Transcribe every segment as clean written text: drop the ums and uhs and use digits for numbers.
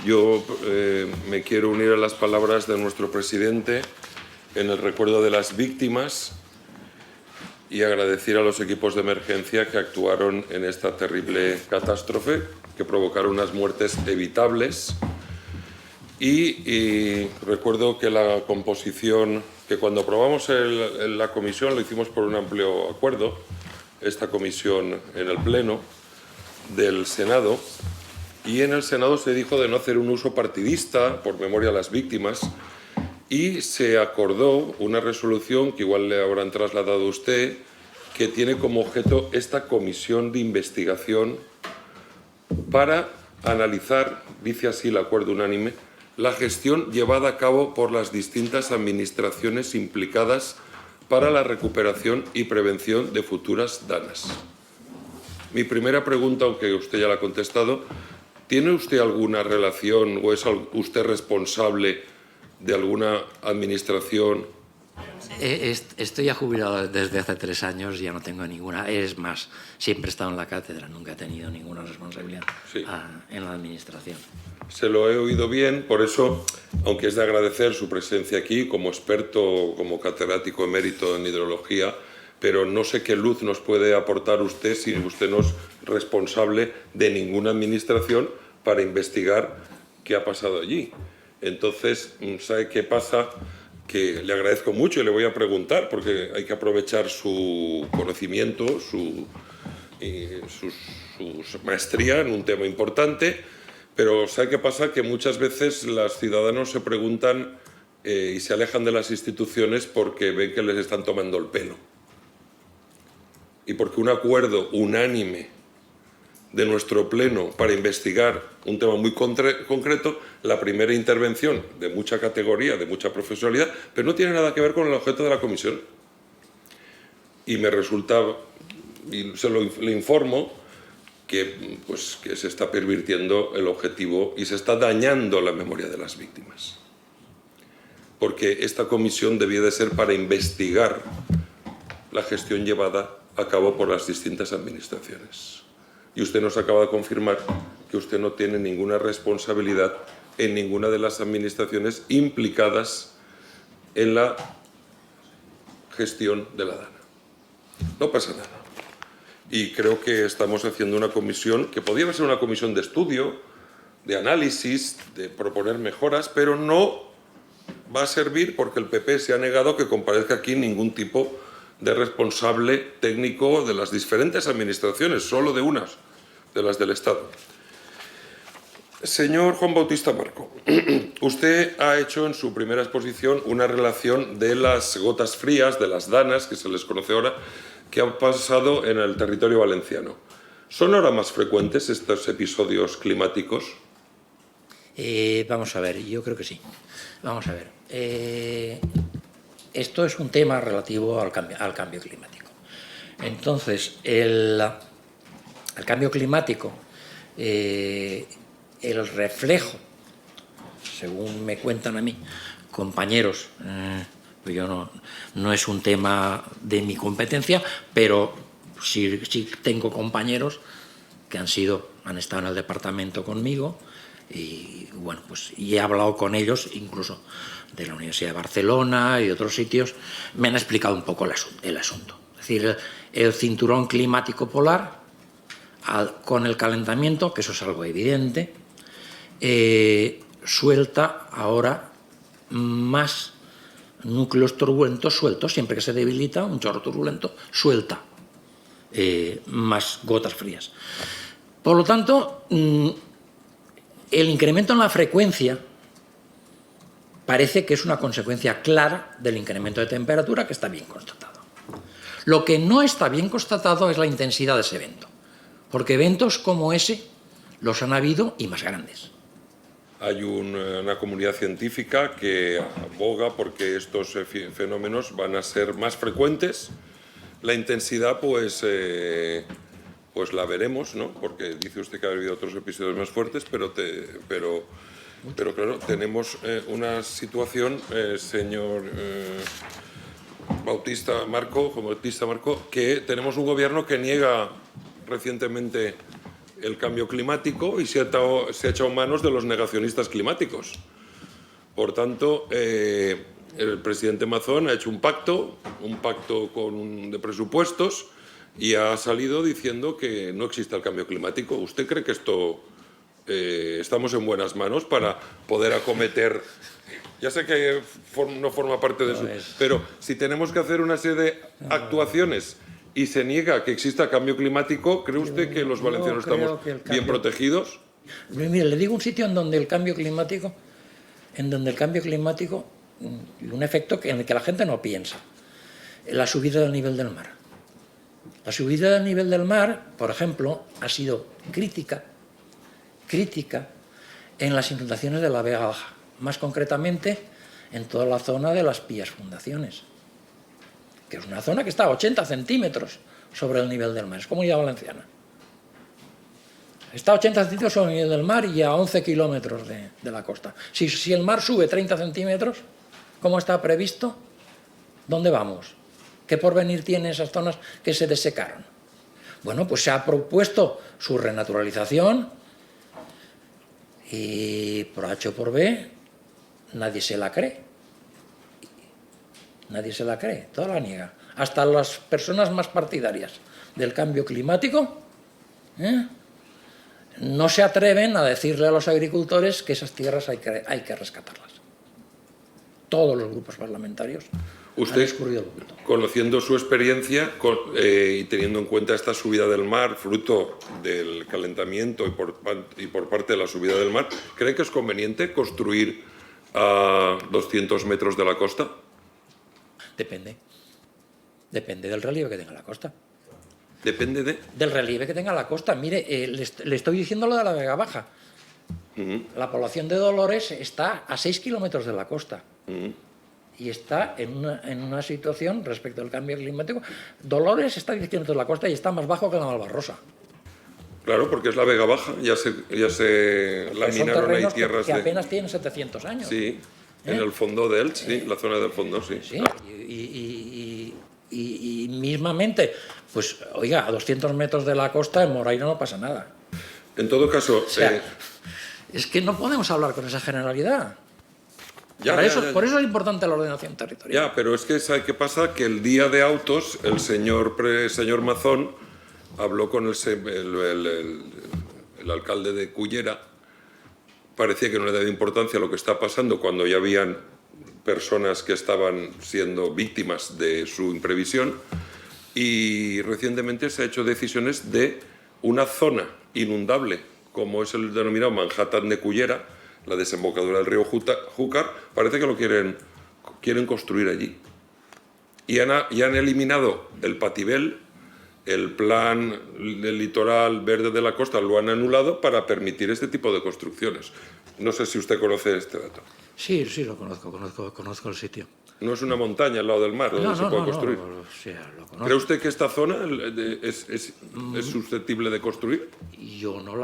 Yo me quiero unir a las palabras de nuestro presidente en el recuerdo de las víctimas y agradecer a los equipos de emergencia que actuaron en esta terrible catástrofe, que provocaron unas muertes evitables. Y recuerdo que la composición, que cuando aprobamos la comisión lo hicimos por un amplio acuerdo, esta comisión en el Pleno del Senado, y en el Senado se dijo de no hacer un uso partidista por memoria a las víctimas, y se acordó una resolución que igual le habrán trasladado a usted, que tiene como objeto esta comisión de investigación para analizar, dice así el acuerdo unánime, la gestión llevada a cabo por las distintas administraciones implicadas para la recuperación y prevención de futuras daños. Mi primera pregunta, aunque usted ya la ha contestado, ¿tiene usted alguna relación o es usted responsable de alguna administración? Estoy ya jubilado desde hace 3 años, ya no tengo ninguna. Es más, siempre he estado en la cátedra, nunca he tenido ninguna responsabilidad en la administración. Se lo he oído bien, por eso, aunque es de agradecer su presencia aquí como experto, como catedrático emérito en hidrología, pero no sé qué luz nos puede aportar usted si usted no es responsable de ninguna administración para investigar qué ha pasado allí. Entonces, ¿sabe qué pasa? Que le agradezco mucho y le voy a preguntar, porque hay que aprovechar su conocimiento, su maestría en un tema importante, pero ¿sabe qué pasa? Que muchas veces los ciudadanos se preguntan y se alejan de las instituciones porque ven que les están tomando el pelo. Y porque un acuerdo unánime de nuestro Pleno para investigar un tema muy concreto, la primera intervención de mucha categoría, de mucha profesionalidad, pero no tiene nada que ver con el objeto de la comisión. Y me resulta, y le informo, que se está pervirtiendo el objetivo y se está dañando la memoria de las víctimas. Porque esta comisión debía de ser para investigar la gestión llevada a cabo por las distintas administraciones. Y usted nos acaba de confirmar que usted no tiene ninguna responsabilidad en ninguna de las administraciones implicadas en la gestión de la DANA. No pasa nada. Y creo que estamos haciendo una comisión que podría ser una comisión de estudio, de análisis, de proponer mejoras, pero no va a servir porque el PP se ha negado a que comparezca aquí ningún tipo de responsable técnico de las diferentes administraciones, solo de unas, de las del Estado. Señor Juan Bautista Marco, usted ha hecho en su primera exposición una relación de las gotas frías, de las danas, que se les conoce ahora, que han pasado en el territorio valenciano. ¿Son ahora más frecuentes estos episodios climáticos? Vamos a ver, yo creo que sí. Vamos a ver. Esto es un tema relativo al cambio climático. Entonces, el cambio climático, el reflejo, según me cuentan a mí, compañeros, yo no es un tema de mi competencia, pero sí tengo compañeros que han estado en el departamento conmigo y bueno, pues y he hablado con ellos, incluso de la Universidad de Barcelona y de otros sitios, me han explicado un poco el asunto. Es decir, el cinturón climático polar, con el calentamiento, que eso es algo evidente, suelta ahora más núcleos turbulentos sueltos. Siempre que se debilita un chorro turbulento, suelta más gotas frías. Por lo tanto, el incremento en la frecuencia parece que es una consecuencia clara del incremento de temperatura, que está bien constatado. Lo que no está bien constatado es la intensidad de ese evento, porque eventos como ese los han habido y más grandes. Hay una comunidad científica que aboga porque estos fenómenos van a ser más frecuentes. La intensidad, pues la veremos, ¿no? Porque dice usted que ha habido otros episodios más fuertes, pero claro, tenemos una situación, señor Bautista Marco, que tenemos un gobierno que niega recientemente el cambio climático y se ha echado manos de los negacionistas climáticos. Por tanto, el presidente Mazón ha hecho un pacto de presupuestos y ha salido diciendo que no existe el cambio climático. ¿Usted cree que esto estamos en buenas manos para poder acometer? Ya sé que no forma parte de eso, pero si tenemos que hacer una serie de actuaciones y se niega que exista cambio climático, ¿cree usted que los valencianos estamos bien protegidos? Mire, le digo un sitio en donde el cambio climático, un efecto en el que la gente no piensa, la subida del nivel del mar. La subida del nivel del mar, por ejemplo, ha sido crítica en las inundaciones de la Vega Baja, más concretamente en toda la zona de las Pías Fundaciones, que es una zona que está a 80 centímetros sobre el nivel del mar, es Comunidad Valenciana. Está a 80 centímetros sobre el nivel del mar y a 11 kilómetros de la costa. Si el mar sube 30 centímetros, como está previsto, ¿dónde vamos? ¿Qué porvenir tienen esas zonas que se desecaron? Bueno, pues se ha propuesto su renaturalización y por H o por B nadie se la cree. Nadie se la cree, toda la niega. Hasta las personas más partidarias del cambio climático no se atreven a decirle a los agricultores que esas tierras hay que rescatarlas. Todos los grupos parlamentarios han escurrido el bulto. Conociendo su experiencia y teniendo en cuenta esta subida del mar, fruto del calentamiento y por parte de la subida del mar, ¿cree que es conveniente construir a 200 metros de la costa? Depende del relieve que tenga la costa. Depende del relieve que tenga la costa. Mire, le estoy diciendo lo de la Vega Baja. La población de Dolores está a 6 kilómetros de la costa. Y está en una situación respecto al cambio climático. Dolores está a 10 kilómetros de la costa y está más bajo que la Malvarrosa. Claro, porque es la Vega Baja, ya se laminaron ahí tierras que apenas tienen 700 años. Sí, en el fondo de él, sí, la zona del fondo, sí. Sí, claro. Y mismamente, pues, oiga, a 200 metros de la costa en Morairo no pasa nada. En todo caso... O sea, es que no podemos hablar con esa generalidad. Por eso es importante la ordenación territorial. Ya, pero es que ¿sabe qué pasa? Que el día de autos el señor Mazón habló con el alcalde de Cullera. Parecía que no le daba importancia a lo que está pasando cuando ya habían personas que estaban siendo víctimas de su imprevisión, y recientemente se ha hecho decisiones de una zona inundable, como es el denominado Manhattan de Cullera, la desembocadura del río Júcar. Parece que lo quieren construir allí. Y han eliminado el Patibel, el plan del litoral verde de la costa lo han anulado para permitir este tipo de construcciones. No sé si usted conoce este dato. Sí, lo conozco el sitio. No es una montaña al lado del mar donde se puede construir. Sí, lo conozco. ¿Cree usted que esta zona es susceptible de construir? Yo no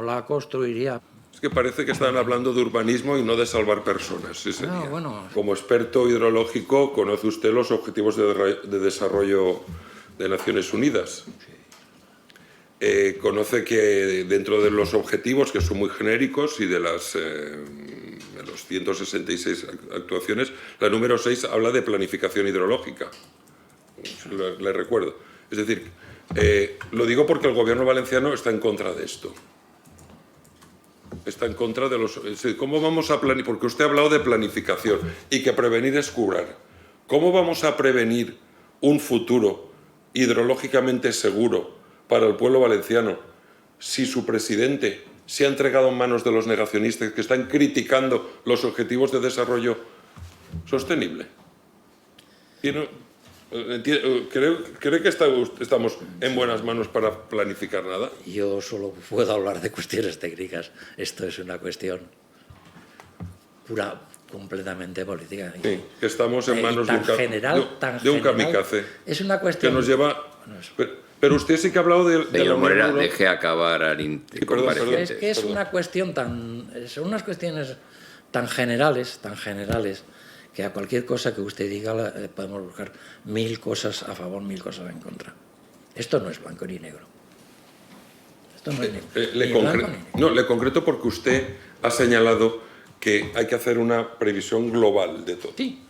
la construiría. Es que parece que están hablando de urbanismo y no de salvar personas. Sí, bueno. Como experto hidrológico, ¿conoce usted los objetivos de desarrollo de Naciones Unidas? Conoce que dentro de los objetivos, que son muy genéricos, y de los 166 actuaciones, la número 6 habla de planificación hidrológica. Le recuerdo. Es decir, lo digo porque el gobierno valenciano está en contra de esto. Está en contra de los... ¿Cómo vamos a planificar? Porque usted ha hablado de planificación y que prevenir es curar. ¿Cómo vamos a prevenir un futuro hidrológicamente seguro para el pueblo valenciano si su presidente se ha entregado en manos de los negacionistas que están criticando los objetivos de desarrollo sostenible? ¿Cree que estamos en buenas manos para planificar nada? Yo solo puedo hablar de cuestiones técnicas. Esto es una cuestión completamente política. Sí, que estamos en manos de un kamikaze. Es una cuestión... Que nos lleva... Pero usted sí que ha hablado de la Morera, deje acabar al compareciente. Es que es una cuestión son unas cuestiones tan generales, que a cualquier cosa que usted diga podemos buscar 1000 cosas a favor, 1000 cosas en contra. Esto no es blanco ni negro. Esto no es ni blanco ni No, le concreto porque usted ha señalado que hay que hacer una previsión global de todo. Sí.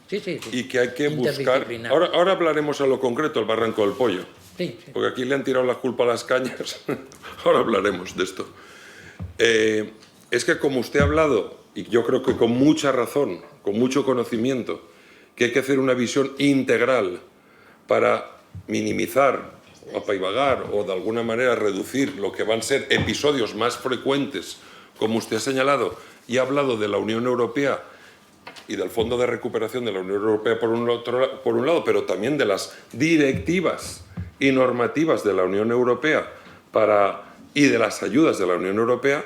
Y que hay que buscar... Interdisciplinar. Ahora hablaremos a lo concreto, el Barranco del Pollo. Sí. Porque aquí le han tirado la culpa a las cañas. Ahora hablaremos de esto. Es que como usted ha hablado, y yo creo que con mucha razón, con mucho conocimiento, que hay que hacer una visión integral para minimizar o apaivagar o de alguna manera reducir lo que van a ser episodios más frecuentes, como usted ha señalado, y ha hablado de la Unión Europea y del Fondo de Recuperación de la Unión Europea por un lado, pero también de las directivas y normativas de la Unión Europea y de las ayudas de la Unión Europea,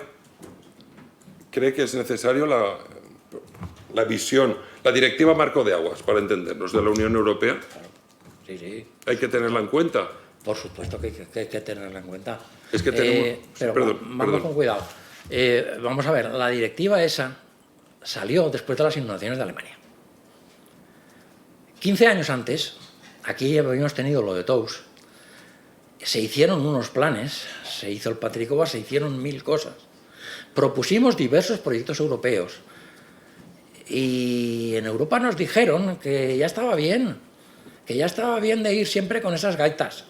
cree que es necesario la visión, la Directiva Marco de Aguas, para entendernos, de la Unión Europea. Claro. Sí. Hay que tenerla en cuenta. Por supuesto que hay que tenerla en cuenta. Es que tenemos... Pero vamos con cuidado. Vamos a ver, la directiva esa salió después de las inundaciones de Alemania. 15 años antes, aquí habíamos tenido lo de Tous, se hicieron unos planes, se hizo el Patricova, se hicieron 1000 cosas. Propusimos diversos proyectos europeos y en Europa nos dijeron que ya estaba bien de ir siempre con esas gaitas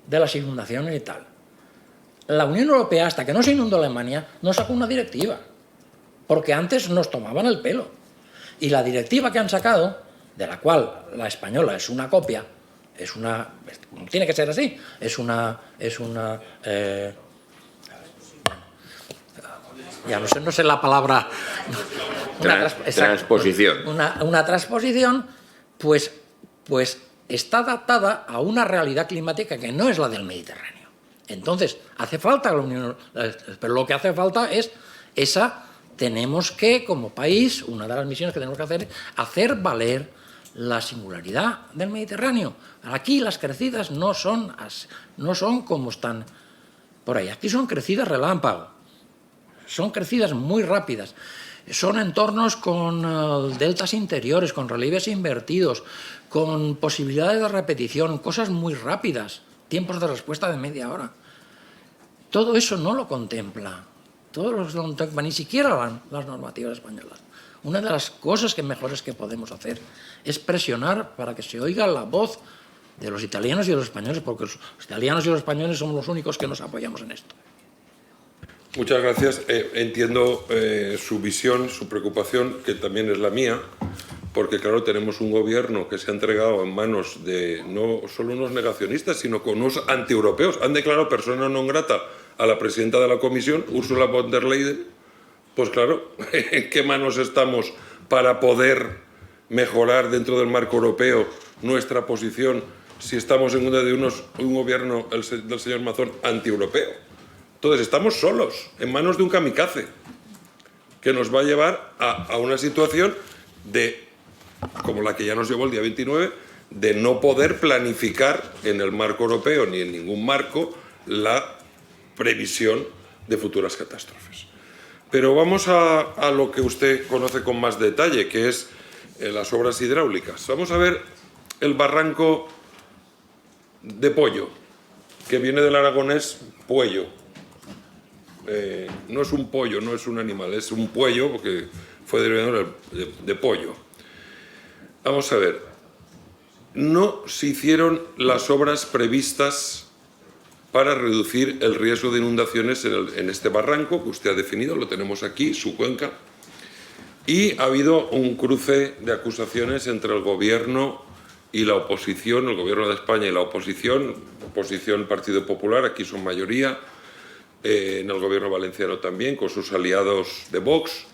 de las inundaciones y tal. La Unión Europea, hasta que no se inundó Alemania, no sacó una directiva, porque antes nos tomaban el pelo. Y la directiva que han sacado, de la cual la española es una copia, tiene que ser así, ya no sé la palabra, transposición. Una transposición, pues está adaptada a una realidad climática que no es la del Mediterráneo. Entonces, hace falta la Unión Europea, pero lo que hace falta es tenemos que, como país, una de las misiones que tenemos que hacer valer la singularidad del Mediterráneo. Aquí las crecidas no son como están por ahí. Aquí son crecidas relámpago, son crecidas muy rápidas. Son entornos con deltas interiores, con relieves invertidos, con posibilidades de repetición, cosas muy rápidas, tiempos de respuesta de media hora. Todo eso no lo contempla. Todos los no contemplan, ni siquiera las normativas españolas. Una de las cosas mejores que podemos hacer es presionar para que se oiga la voz de los italianos y de los españoles, porque los italianos y los españoles somos los únicos que nos apoyamos en esto. Muchas gracias. Entiendo su visión, su preocupación, que también es la mía, porque claro, tenemos un gobierno que se ha entregado en manos de no solo unos negacionistas, sino con unos antieuropeos. Han declarado persona non grata a la presidenta de la Comisión, Ursula von der Leyen. Pues claro, ¿en qué manos estamos para poder mejorar dentro del marco europeo nuestra posición si estamos en una de un gobierno del señor Mazón antieuropeo? Entonces estamos solos, en manos de un kamikaze, que nos va a llevar a una situación como la que ya nos llevó el día 29, de no poder planificar en el marco europeo ni en ningún marco la previsión de futuras catástrofes. Pero vamos a lo que usted conoce con más detalle, que es las obras hidráulicas. Vamos a ver el barranco de Pollo, que viene del aragonés puello. No es un pollo, no es un animal, es un puello, porque fue derivado de pollo. Vamos a ver, no se hicieron las obras previstas para reducir el riesgo de inundaciones en este barranco que usted ha definido, lo tenemos aquí, su cuenca, y ha habido un cruce de acusaciones entre el gobierno y la oposición, el gobierno de España y la oposición Partido Popular, aquí son mayoría, en el gobierno valenciano también, con sus aliados de Vox,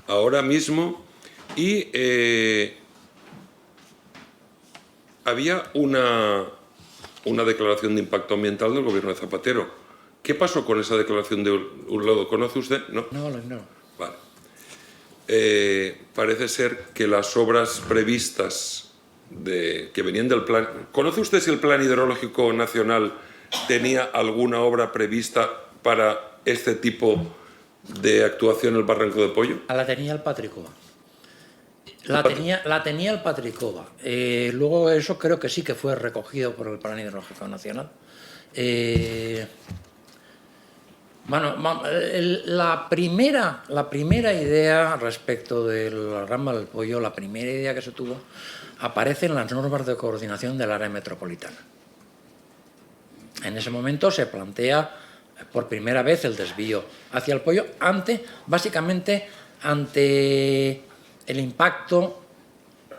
ahora mismo, y había una declaración de impacto ambiental del gobierno de Zapatero. ¿Qué pasó con esa declaración de ¿Lo conoce usted? No. No. Vale. Parece ser que las obras previstas que venían del plan... ¿Conoce usted si el Plan Hidrológico Nacional tenía alguna obra prevista para este tipo de actuación en el Barranco de Pollo? La tenía el Patricova. La tenía el Patricova. Luego eso creo que sí que fue recogido por el Plan Hidrológico Nacional. Bueno, la primera idea respecto del rama del pollo, la primera idea que se tuvo, aparece en las normas de coordinación del área metropolitana. En ese momento se plantea por primera vez el desvío hacia el pollo, básicamente ante el impacto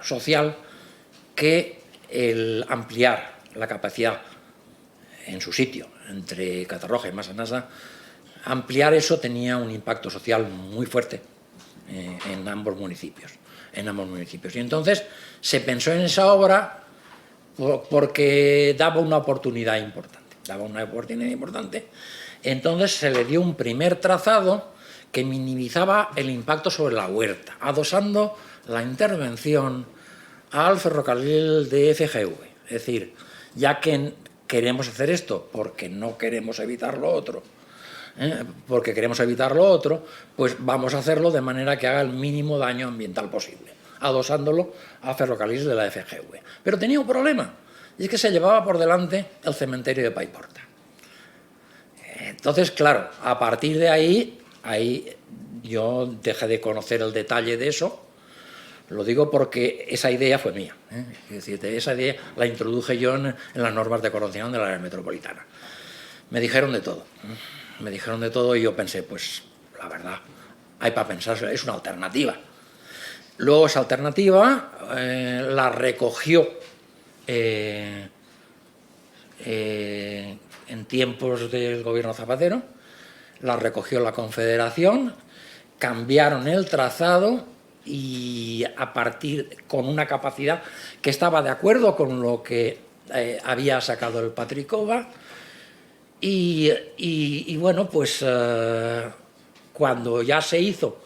social que el ampliar la capacidad en su sitio, entre Catarroja y Massanassa, ampliar eso tenía un impacto social muy fuerte en ambos municipios. Y entonces se pensó en esa obra porque daba una oportunidad importante. Entonces se le dio un primer trazado que minimizaba el impacto sobre la huerta, adosando la intervención al ferrocarril de FGV. Es decir, ya que queremos hacer esto porque no queremos evitar lo otro, pues vamos a hacerlo de manera que haga el mínimo daño ambiental posible, adosándolo a ferrocarriles de la FGV. Pero tenía un problema, y es que se llevaba por delante el cementerio de Paiporta. Entonces, claro, a partir de ahí yo dejé de conocer el detalle de eso. Lo digo porque esa idea fue mía. Es decir, esa idea la introduje yo en las normas de coordinación de la área metropolitana. Me dijeron de todo y yo pensé, pues la verdad, hay para pensar, es una alternativa. Luego esa alternativa la recogió en tiempos del gobierno Zapatero, la recogió la Confederación, cambiaron el trazado y a partir con una capacidad que estaba de acuerdo con lo que había sacado el Patricova y bueno, pues cuando ya se hizo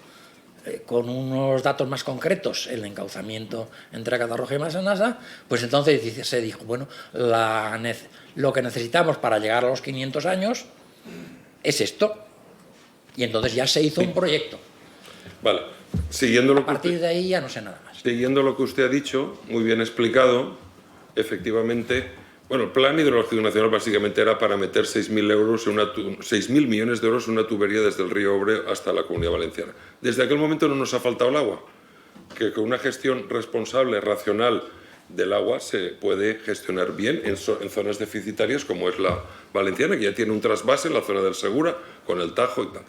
con unos datos más concretos el encauzamiento entre Catarroja y Massanassa, pues entonces se dijo, bueno, lo que necesitamos para llegar a los 500 años es esto. Y entonces ya se hizo un proyecto. Vale. Siguiendo a partir de ahí ya no sé nada más. Siguiendo lo que usted ha dicho, muy bien explicado, efectivamente, bueno, el Plan Hidrológico Nacional básicamente era para meter 6.000 millones de euros en una tubería desde el río Obre hasta la Comunidad Valenciana. Desde aquel momento no nos ha faltado el agua, que con una gestión responsable, racional del agua se puede gestionar bien en zonas deficitarias como es la valenciana, que ya tiene un trasvase en la zona del Segura, con el Tajo y tal.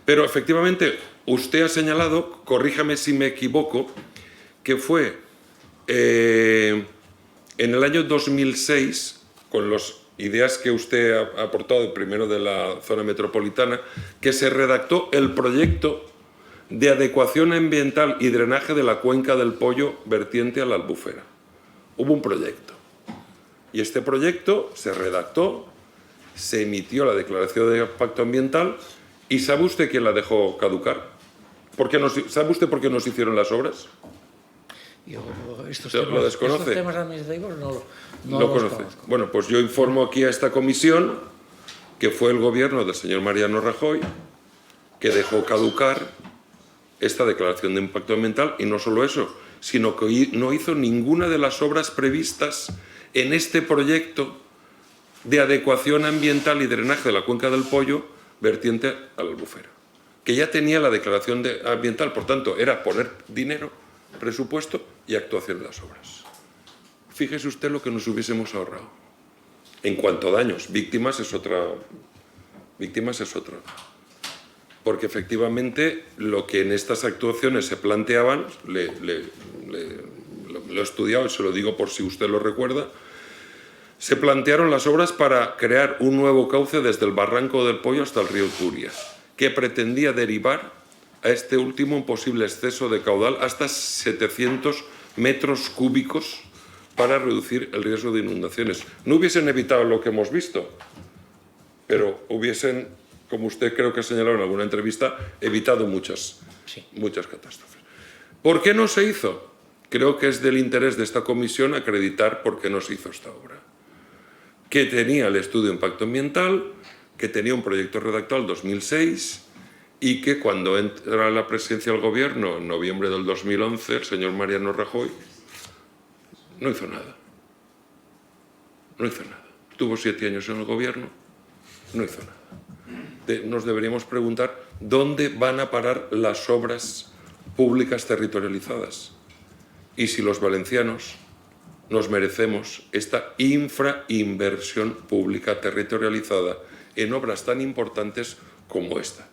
Pero efectivamente, usted ha señalado, corríjame si me equivoco, que fue en el año 2006, con las ideas que usted ha aportado primero de la zona metropolitana, que se redactó el proyecto de adecuación ambiental y drenaje de la cuenca del Pollo vertiente a la Albufera. Hubo un proyecto. Y este proyecto se redactó, se emitió la declaración de impacto ambiental. ¿Y sabe usted quién la dejó caducar? ¿Sabe usted por qué no se hicieron las obras? ¿Lo desconoce? Estos temas administrativos no lo los conoce. conozco. Bueno, pues yo informo aquí a esta comisión que fue el gobierno del señor Mariano Rajoy que dejó caducar esta declaración de impacto ambiental, y no solo eso, sino que no hizo ninguna de las obras previstas en este proyecto de adecuación ambiental y drenaje de la cuenca del Pollo vertiente a la Albufera, que ya tenía la declaración ambiental, por tanto, era poner dinero, presupuesto y actuación en las obras. Fíjese usted lo que nos hubiésemos ahorrado. En cuanto a daños, víctimas es otra. Porque efectivamente lo que en estas actuaciones se planteaban, lo he estudiado y se lo digo por si usted lo recuerda, se plantearon las obras para crear un nuevo cauce desde el Barranco del Pollo hasta el río Turia, que pretendía derivar a este último un posible exceso de caudal hasta 700 metros cúbicos para reducir el riesgo de inundaciones. No hubiesen evitado lo que hemos visto, pero hubiesen, como usted creo que ha señalado en alguna entrevista, evitado muchas catástrofes. ¿Por qué no se hizo? Creo que es del interés de esta comisión acreditar por qué no se hizo esta obra. Que tenía el estudio de impacto ambiental, que tenía un proyecto redactado en 2006 y que cuando entra a la presidencia del gobierno en noviembre del 2011, el señor Mariano Rajoy no hizo nada. No hizo nada. Tuvo 7 años en el gobierno, no hizo nada. nos deberíamos preguntar dónde van a parar las obras públicas territorializadas y si los valencianos nos merecemos esta infrainversión pública territorializada en obras tan importantes como esta.